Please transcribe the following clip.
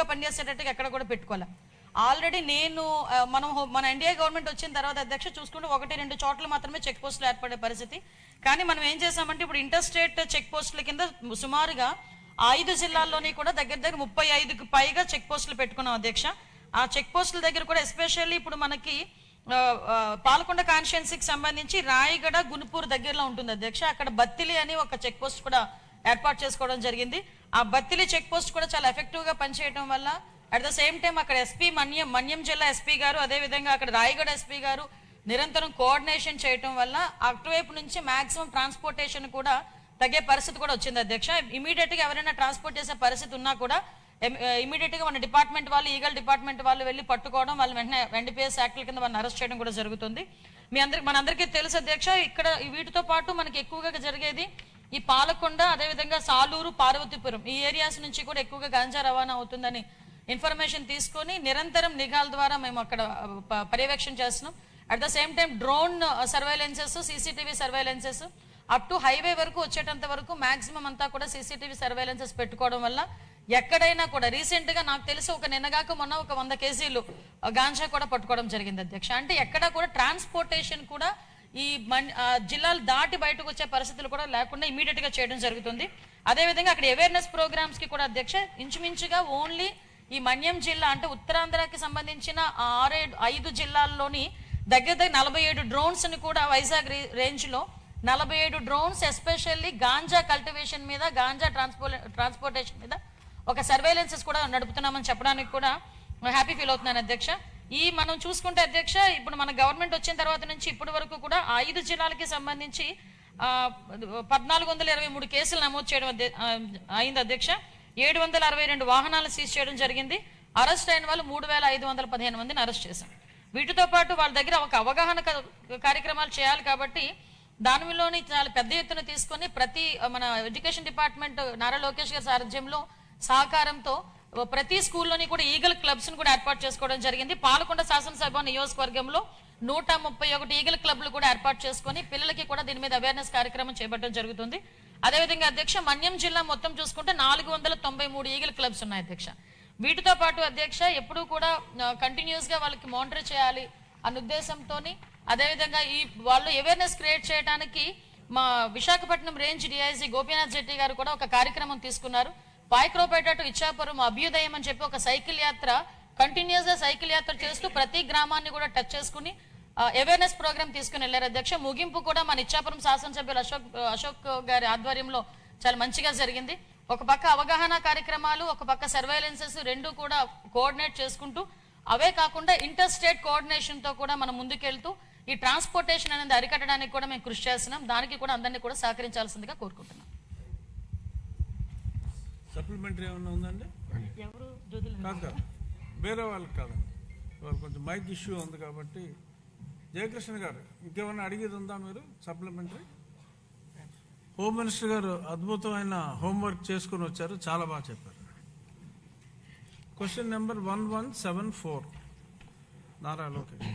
గా పనిచేసేటట్టుగా ఎక్కడ కూడా పెట్టుకోవాలి. ఆల్రెడీ నేను మన ఎన్డీఏ గవర్నమెంట్ వచ్చిన తర్వాత అధ్యక్ష చూసుకుంటే 1-2 చోట్ల మాత్రమే చెక్ పోస్టులు ఏర్పడే పరిస్థితి. కానీ మనం ఏం చేసామంటే ఇప్పుడు ఇంటర్ స్టేట్ చెక్ పోస్టుల కింద సుమారుగా 5 జిల్లాల్లోని కూడా దగ్గర 35కి పైగా చెక్ పోస్టులు పెట్టుకున్నాం అధ్యక్ష. ఆ చెక్ పోస్టుల దగ్గర కూడా ఎస్పెషల్లీ ఇప్పుడు మనకి పాలకొండ కాన్స్టిట్యుయెన్సీకి సంబంధించి రాయగడ గునుపూర్ దగ్గరలో ఉంటుంది అధ్యక్ష. అక్కడ బత్తిలి అని ఒక చెక్ పోస్ట్ కూడా ఏర్పాటు చేసుకోవడం జరిగింది. ఆ బత్తిలి చెక్ పోస్ట్ కూడా చాలా ఎఫెక్టివ్ గా పనిచేయడం వల్ల అట్ ద సేమ్ టైం అక్కడ ఎస్పీ మన్యం జిల్లా ఎస్పీ గారు, అదేవిధంగా అక్కడ రాయగడ ఎస్పీ గారు నిరంతరం కోఆర్డినేషన్ చేయటం వల్ల అటువైపు నుంచి మాక్సిమం ట్రాన్స్పోర్టేషన్ కూడా తగ్గే పరిస్థితి కూడా వచ్చింది అధ్యక్ష. ఇమీడియట్ గా ఎవరైనా ట్రాన్స్పోర్ట్ చేసే పరిస్థితి ఉన్నా కూడా ఇమీడియట్ గా మన డిపార్ట్మెంట్ వాళ్ళు, ఈగల్ డిపార్ట్మెంట్ వాళ్ళు వెళ్ళి పట్టుకోవడం, వాళ్ళు వెంటనే ఎన్డీపీఎస్ యాక్ట్ల కింద వాళ్ళని అరెస్ట్ చేయడం కూడా జరుగుతుంది. మనందరికీ తెలుసు అధ్యక్ష, ఇక్కడ వీటితో పాటు మనకి ఎక్కువగా జరిగేది ఈ పాలకొండ, అదేవిధంగా సాలూరు, పార్వతీపురం ఈ ఏరియాస్ నుంచి కూడా ఎక్కువగా గాంజా రవాణా అవుతుందని ఇన్ఫర్మేషన్ తీసుకొని నిరంతరం నిఘాల ద్వారా మేము అక్కడ పర్యవేక్షణ చేస్తున్నాం. At the same time drone surveillances, CCTV surveillances up to highway వరకు వచ్చేటంత వరకు మాక్సిమం అంతా కూడా సీసీటీవీ సర్వైలెన్సెస్ పెట్టుకోవడం వల్ల ఎక్కడైనా కూడా రీసెంట్ గా నాకు తెలిసి ఒక నిన్నగాక మొన్న ఒక 100 కేజీలు గాంజా కూడా పట్టుకోవడం జరిగింది అధ్యక్ష. అంటే ఎక్కడ కూడా ట్రాన్స్పోర్టేషన్ కూడా ఈ జిల్లాలు దాటి బయటకు వచ్చే పరిస్థితులు కూడా లేకుండా ఇమీడియట్ గా చేయడం జరుగుతుంది. అదేవిధంగా అక్కడ అవేర్నెస్ ప్రోగ్రామ్స్ కి కూడా అధ్యక్ష ఇంచుమించుగా ఓన్లీ ఈ మన్యం జిల్లా అంటే ఉత్తరాంధ్రకి సంబంధించిన 5 జిల్లాల్లోని దగ్గర 47 డ్రోన్స్ ని కూడా వైజాగ్ రేంజ్ లో 47 డ్రోన్స్ ఎస్పెషల్లీ గాంజా కల్టివేషన్ మీద, గాంజా ట్రాన్స్పోర్టేషన్ మీద ఒక సర్వేలెన్సెస్ కూడా నడుపుతున్నామని చెప్పడానికి కూడా హ్యాపీ ఫీల్ అవుతున్నాను అధ్యక్ష. మనం చూసుకుంటే అధ్యక్ష ఇప్పుడు మన గవర్నమెంట్ వచ్చిన తర్వాత నుంచి ఇప్పటి వరకు కూడా 5 జిల్లాలకి సంబంధించి 1423 కేసులు నమోదు చేయడం అయింది అధ్యక్ష. 762 వాహనాలు సీజ్ చేయడం జరిగింది. అరెస్ట్ అయిన వాళ్ళు 3515 మందిని అరెస్ట్ చేశాం. వీటితో పాటు వాళ్ళ దగ్గర ఒక అవగాహన కార్యక్రమాలు చేయాలి కాబట్టి దానిలోని చాలా పెద్ద ఎత్తున తీసుకొని ప్రతి మన ఎడ్యుకేషన్ డిపార్ట్మెంట్ నారా లోకేష్ గారి సారథ్యంలో సహకారంతో ప్రతి స్కూల్లోని కూడా ఈగల్ క్లబ్స్ ను కూడా ఏర్పాటు చేసుకోవడం జరిగింది. పాలకొండ శాసనసభ నియోజకవర్గంలో 131 ఈగల్ క్లబ్లు కూడా ఏర్పాటు చేసుకొని పిల్లలకి కూడా దీని మీద అవేర్నెస్ కార్యక్రమం చేపట్టడం జరుగుతుంది. అదేవిధంగా అధ్యక్ష మన్యం జిల్లా మొత్తం చూసుకుంటే 493 ఈగల్ క్లబ్స్ ఉన్నాయి అధ్యక్ష. వీటితో పాటు అధ్యక్ష ఎప్పుడూ కూడా కంటిన్యూస్ గా వాళ్ళకి మానిటర్ చేయాలి అన్న ఉద్దేశంతో అదేవిధంగా వాళ్ళు అవేర్నెస్ క్రియేట్ చేయడానికి మా విశాఖపట్నం రేంజ్ డిఐజీ గోపీనాథ్ జెట్టి గారు కూడా ఒక కార్యక్రమం తీసుకున్నారు. పాయక్రోపేట టు ఇచ్చాపురం అభ్యుదయం అని చెప్పి ఒక సైకిల్ యాత్ర కంటిన్యూస్ గా సైకిల్ యాత్ర చేస్తూ ప్రతి గ్రామాన్ని కూడా టచ్ చేసుకుని అవేర్నెస్ ప్రోగ్రామ్ తీసుకుని వెళ్ళారు అధ్యక్ష. ముగింపు కూడా మన ఇచ్చాపురం శాసనసభ్యులు అశోక్ గారి ఆధ్వర్యంలో చాలా మంచిగా జరిగింది. ఒక పక్క అవగాహన కార్యక్రమాలు, ఒక పక్క సర్వైలెన్సెస్ రెండు కూడా కోఆర్డినేట్ చేసుకుంటూ అవే కాకుండా ఇంటర్ స్టేట్ కోఆర్డినేషన్ తో కూడా మనం ముందుకెళ్తూ ఈ ట్రాన్స్పోర్టేషన్ అనేది అరికట్టడానికి కూడా మేము కృషి చేస్తున్నాం. దానికి కూడా అందరినీ కూడా సహకరించాల్సిందిగా కోరుకుంటున్నాం. సప్లిమెంటరీ ఏమన్నా ఉందండి? ఎవరు కాదు, వేరే వాళ్ళకి కాదండి, వాళ్ళు కొంచెం మైక్ ఇష్యూ ఉంది కాబట్టి. జయకృష్ణ గారు ఇంకేమన్నా అడిగేది ఉందా మీరు? సప్లిమెంటరీ. హోమ్ మినిస్టర్ గారు అద్భుతమైన హోంవర్క్ చేసుకుని వచ్చారు, చాలా బాగా చెప్పారు. Question number 1174 Nara Lokesh.